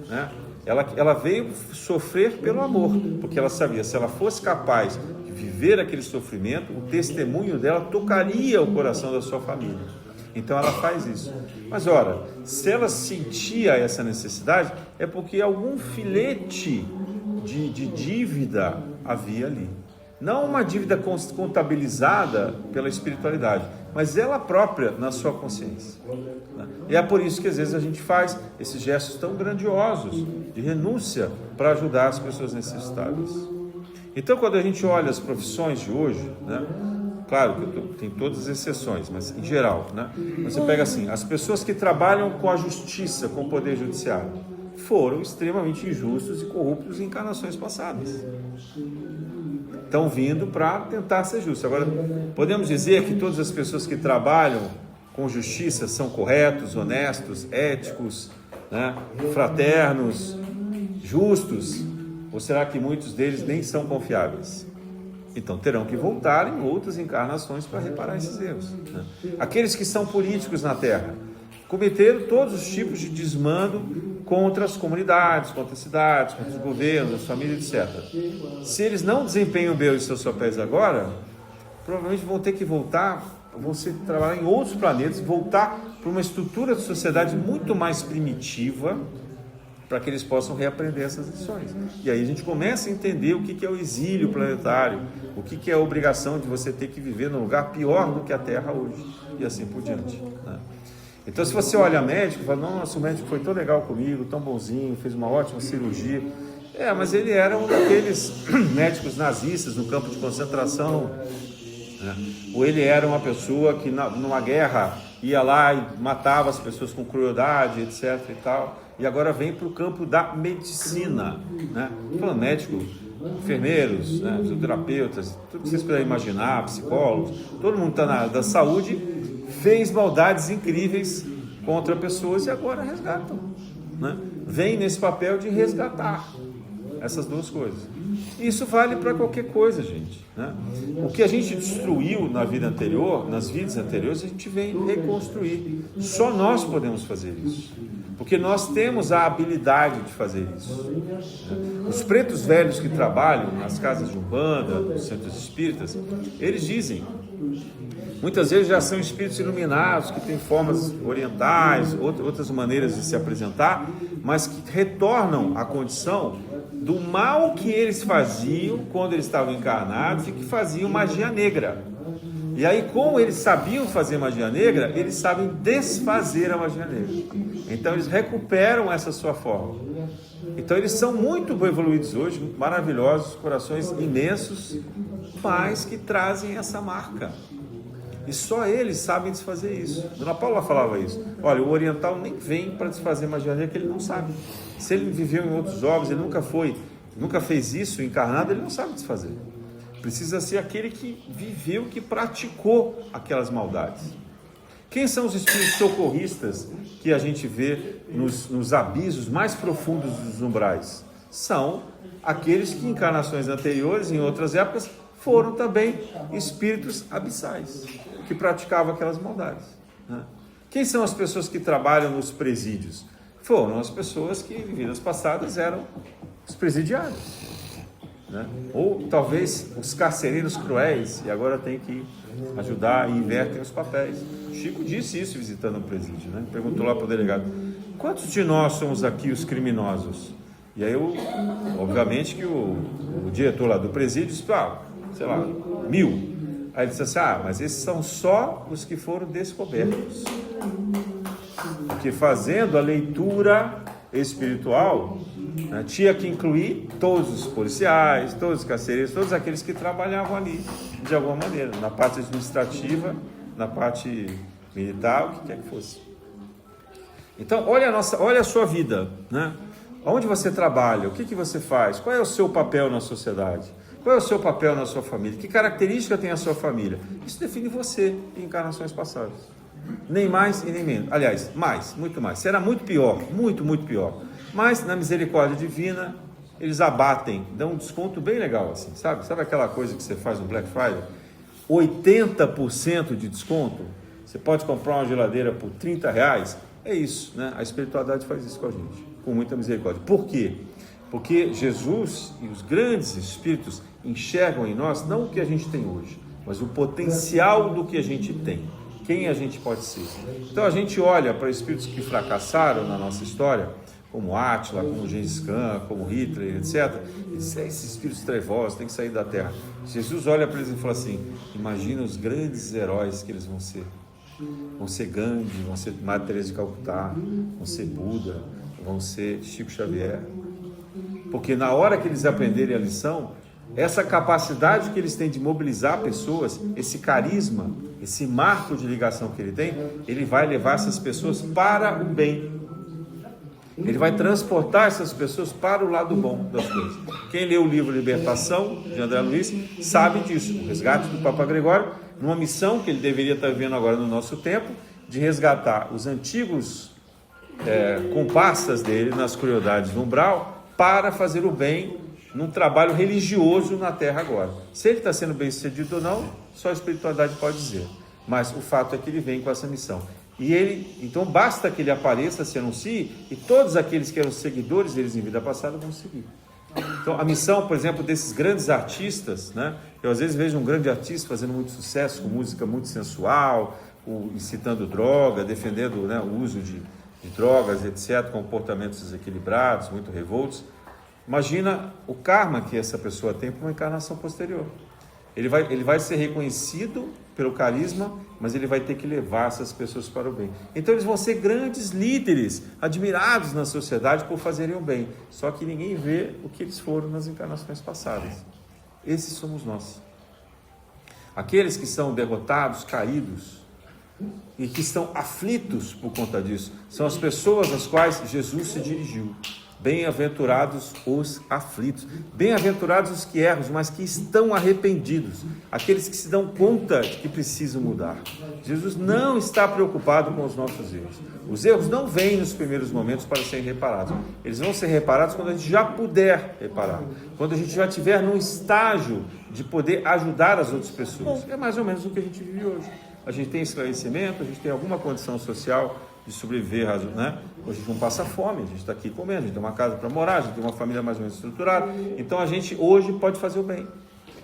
né? Ela veio sofrer pelo amor, porque ela sabia, se ela fosse capaz de viver aquele sofrimento, o testemunho dela tocaria o coração da sua família. Então ela faz isso. Mas ora, se ela sentia essa necessidade, é porque algum filete de dívida havia ali. Não uma dívida contabilizada pela espiritualidade, mas ela própria na sua consciência. E é por isso que às vezes a gente faz esses gestos tão grandiosos de renúncia para ajudar as pessoas necessitadas. Então, quando a gente olha as profissões de hoje, né, claro que tem todas as exceções, mas em geral, né, você pega assim, as pessoas que trabalham com a justiça, com o poder judiciário, foram extremamente injustos e corruptos em encarnações passadas. Estão vindo para tentar ser justos. Agora, podemos dizer que todas as pessoas que trabalham com justiça são corretos, honestos, éticos, né, fraternos, justos? Ou será que muitos deles nem são confiáveis? Então terão que voltar em outras encarnações para reparar esses erros, né? Aqueles que são políticos na Terra cometeram todos os tipos de desmando contra as comunidades, contra as cidades, contra os governos, as famílias, etc. Se eles não desempenham bem os seus papéis agora, provavelmente vão ter que voltar, trabalhar em outros planetas, voltar para uma estrutura de sociedade muito mais primitiva, para que eles possam reaprender essas lições. E aí a gente começa a entender o que é o exílio planetário, o que é a obrigação de você ter que viver num lugar pior do que a Terra hoje, e assim por diante, né? Então, se você olha médico e fala, nossa, o médico foi tão legal comigo, tão bonzinho, fez uma ótima cirurgia. Mas ele era um daqueles médicos nazistas no campo de concentração, né? Ou ele era uma pessoa que numa guerra ia lá e matava as pessoas com crueldade, etc. e tal. E agora vem para o campo da medicina, né? Falando médico, enfermeiros, né? Fisioterapeutas, tudo que vocês puderem imaginar, psicólogos, todo mundo está na área da saúde, fez maldades incríveis contra pessoas e agora resgatam, né? Vem nesse papel de resgatar essas duas coisas. Isso vale para qualquer coisa, gente, né? O que a gente destruiu na vida anterior, nas vidas anteriores, a gente vem reconstruir. Só nós podemos fazer isso, porque nós temos a habilidade de fazer isso. Os pretos velhos que trabalham nas casas de umbanda, nos centros espíritas, eles dizem, muitas vezes já são espíritos iluminados, que têm formas orientais, outras maneiras de se apresentar, mas que retornam à condição do mal que eles faziam quando eles estavam encarnados e que faziam magia negra. E aí, como eles sabiam fazer magia negra, eles sabem desfazer a magia negra. Então, eles recuperam essa sua forma. Então, eles são muito evoluídos hoje, maravilhosos, corações imensos, mas que trazem essa marca. E só eles sabem desfazer isso. Dona Paula falava isso. Olha, o oriental nem vem para desfazer magia negra, que ele não sabe. Se ele viveu em outros ovos, ele nunca fez isso encarnado, ele não sabe desfazer. Precisa ser aquele que viveu, que praticou aquelas maldades. Quem são os espíritos socorristas que a gente vê nos abismos mais profundos dos umbrais? São aqueles que em encarnações anteriores, em outras épocas, foram também espíritos abissais, que praticavam aquelas maldades, né? Quem são as pessoas que trabalham nos presídios? Foram as pessoas que em vidas passadas eram os presidiários, né? Ou talvez os carcereiros cruéis, e agora tem que ajudar e invertem os papéis. Chico disse isso visitando um presídio, né? Perguntou lá para o delegado, quantos de nós somos aqui os criminosos? E aí, obviamente que o diretor lá do presídio disse, sei lá, 1000. Aí ele disse assim, mas esses são só os que foram descobertos. Porque fazendo a leitura espiritual, né, tinha que incluir todos os policiais, todos os carcereiros, todos aqueles que trabalhavam ali, de alguma maneira, na parte administrativa, na parte militar, o que quer que fosse. Então, olha a sua vida, né? Onde você trabalha, o que você faz, qual é o seu papel na sociedade? Qual é o seu papel na sua família? Que característica tem a sua família? Isso define você em encarnações passadas. Nem mais e nem menos. Aliás, muito mais. Será muito pior, muito, muito pior. Mas na misericórdia divina, eles abatem, dão um desconto bem legal, assim, sabe? Sabe aquela coisa que você faz no Black Friday? 80% de desconto. Você pode comprar uma geladeira por R$30. É isso, né? A espiritualidade faz isso com a gente, com muita misericórdia. Por quê? Porque Jesus e os grandes espíritos enxergam em nós não o que a gente tem hoje, mas o potencial do que a gente tem, quem a gente pode ser. Então a gente olha para espíritos que fracassaram na nossa história, como Átila, como Gengis Khan, como Hitler, etc. E diz, esses espíritos trevosos têm que sair da Terra. Jesus olha para eles e fala assim, imagina os grandes heróis que eles vão ser. Vão ser Gandhi, vão ser Madre Teresa de Calcutá, vão ser Buda, vão ser Chico Xavier. Porque na hora que eles aprenderem a lição, essa capacidade que eles têm de mobilizar pessoas, esse carisma, esse marco de ligação que ele tem, ele vai levar essas pessoas para o bem. Ele vai transportar essas pessoas para o lado bom das coisas. Quem leu o livro Libertação, de André Luiz, sabe disso. O resgate do Papa Gregório, numa missão que ele deveria estar vivendo agora no nosso tempo, de resgatar os antigos comparsas dele nas crueldades do umbral, para fazer o bem num trabalho religioso na Terra agora. Se ele está sendo bem sucedido ou não, só a espiritualidade pode dizer. Mas o fato é que ele vem com essa missão. E então basta que ele apareça, se anuncie, e todos aqueles que eram seguidores deles em vida passada vão seguir. Então a missão, por exemplo, desses grandes artistas, né? Eu às vezes vejo um grande artista fazendo muito sucesso, com música muito sensual, incitando droga, defendendo, né, o uso de de drogas, etc., comportamentos desequilibrados, muito revoltos. Imagina o karma que essa pessoa tem para uma encarnação posterior. Ele vai ser reconhecido pelo carisma, mas ele vai ter que levar essas pessoas para o bem. Então eles vão ser grandes líderes, admirados na sociedade por fazerem o bem. Só que ninguém vê o que eles foram nas encarnações passadas. Esses somos nós. Aqueles que são derrotados, caídos, e que estão aflitos por conta disso, são as pessoas às quais Jesus se dirigiu. Bem-aventurados os aflitos, bem-aventurados os que erram, mas que estão arrependidos, aqueles que se dão conta de que precisam mudar. Jesus não está preocupado com os nossos erros. Os erros não vêm nos primeiros momentos para serem reparados. Eles vão ser reparados quando a gente já puder reparar, quando a gente já estiver num estágio de poder ajudar as outras pessoas. É mais ou menos o que a gente vive hoje. A gente tem esclarecimento, a gente tem alguma condição social de sobreviver, né? Hoje a gente não passa fome, a gente está aqui comendo, a gente tem uma casa para morar, a gente tem uma família mais ou menos estruturada. Então a gente hoje pode fazer o bem.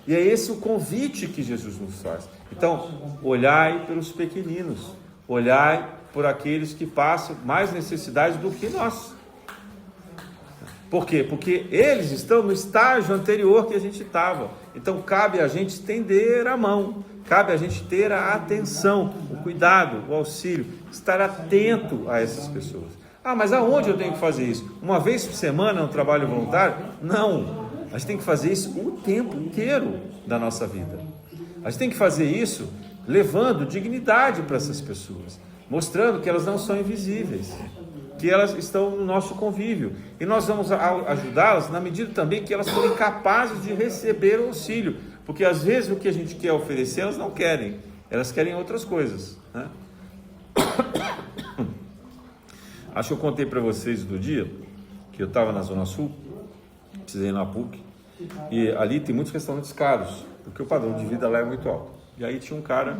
E é esse o convite que Jesus nos faz. Então, olhai pelos pequeninos, olhai por aqueles que passam mais necessidade do que nós. Por quê? Porque eles estão no estágio anterior que a gente estava. Então cabe a gente estender a mão, cabe a gente ter a atenção, o cuidado, o auxílio, estar atento a essas pessoas. Ah, mas aonde eu tenho que fazer isso? Uma vez por semana no trabalho voluntário? Não, a gente tem que fazer isso o tempo inteiro da nossa vida. A gente tem que fazer isso levando dignidade para essas pessoas, mostrando que elas não são invisíveis, que elas estão no nosso convívio, e nós vamos ajudá-las na medida também que elas forem capazes de receber o auxílio, porque às vezes o que a gente quer oferecer elas não querem, elas querem outras coisas, né? Acho que eu contei para vocês do dia que eu estava na Zona Sul, precisei ir na PUC, e ali tem muitos restaurantes caros, porque o padrão de vida lá é muito alto. E aí tinha um cara,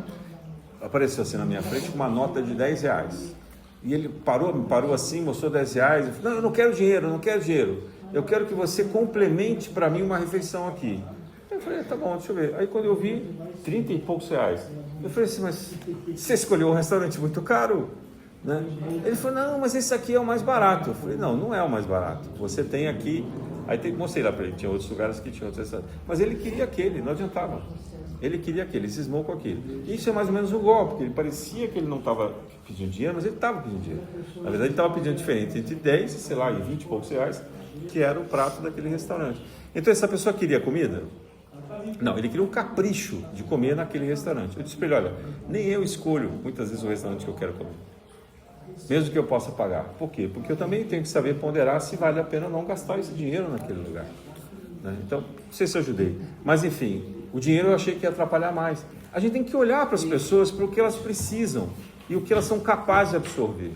apareceu assim na minha frente com uma nota de R$10. E ele me parou assim, mostrou R$10. Eu falei, não, eu não quero dinheiro. Eu quero que você complemente para mim uma refeição aqui. Eu falei, tá bom, deixa eu ver. Aí quando eu vi, 30 e poucos reais. Eu falei assim, mas você escolheu um restaurante muito caro, né? Ele falou, não, mas esse aqui é o mais barato. Eu falei, não, não é o mais barato. Você tem aqui... Aí mostrei lá para ele, tinha outros lugares que tinham outros restaurantes. Mas ele queria aquele, não adiantava. Ele queria aquele, ele cismou com aquele. Isso é mais ou menos um golpe, porque ele parecia que ele não estava pedindo dinheiro, mas ele estava pedindo dinheiro. Na verdade, ele estava pedindo diferente, entre 10, sei lá, e 20 e poucos reais, que era o prato daquele restaurante. Então, essa pessoa queria comida? Não, ele queria um capricho de comer naquele restaurante. Eu disse para ele, olha, nem eu escolho muitas vezes o restaurante que eu quero comer, mesmo que eu possa pagar. Por quê? Porque eu também tenho que saber ponderar se vale a pena não gastar esse dinheiro naquele lugar, né? Então, não sei se eu ajudei, mas enfim, o dinheiro eu achei que ia atrapalhar mais. A gente tem que olhar para as pessoas, para o que elas precisam e o que elas são capazes de absorver,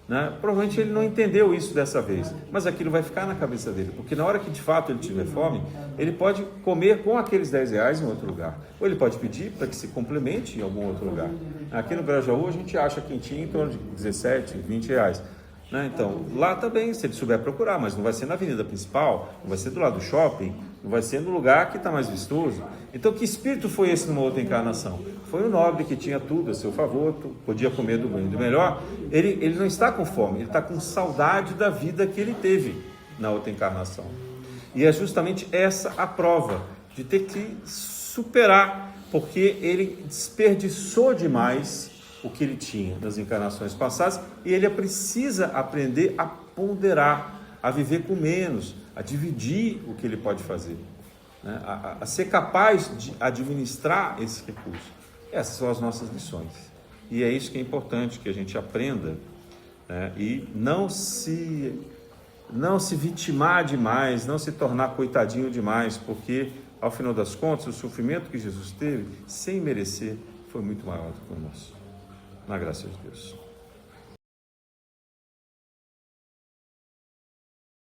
né? Provavelmente ele não entendeu isso dessa vez, mas aquilo vai ficar na cabeça dele, porque na hora que de fato ele tiver fome, ele pode comer com aqueles R$10 em outro lugar, ou ele pode pedir para que se complemente em algum outro lugar. Aqui no Grajaú a gente acha quentinho em torno de 17, 20 reais, né? Então lá também, se ele souber procurar, mas não vai ser na avenida principal, não vai ser do lado do shopping, não vai ser no lugar que está mais vistoso. Então que espírito foi esse numa outra encarnação? Foi o nobre que tinha tudo a seu favor, podia comer do bem e do melhor. Ele não está com fome, ele está com saudade da vida que ele teve na outra encarnação. E é justamente essa a prova de ter que superar, porque ele desperdiçou demais o que ele tinha nas encarnações passadas, e ele precisa aprender a ponderar, a viver com menos, a dividir o que ele pode fazer, né? A ser capaz de administrar esse recurso. Essas são as nossas lições. E é isso que é importante, que a gente aprenda, né? E não se vitimar demais, não se tornar coitadinho demais, porque, ao final das contas, o sofrimento que Jesus teve, sem merecer, foi muito maior do que o nosso. Na graça de Deus.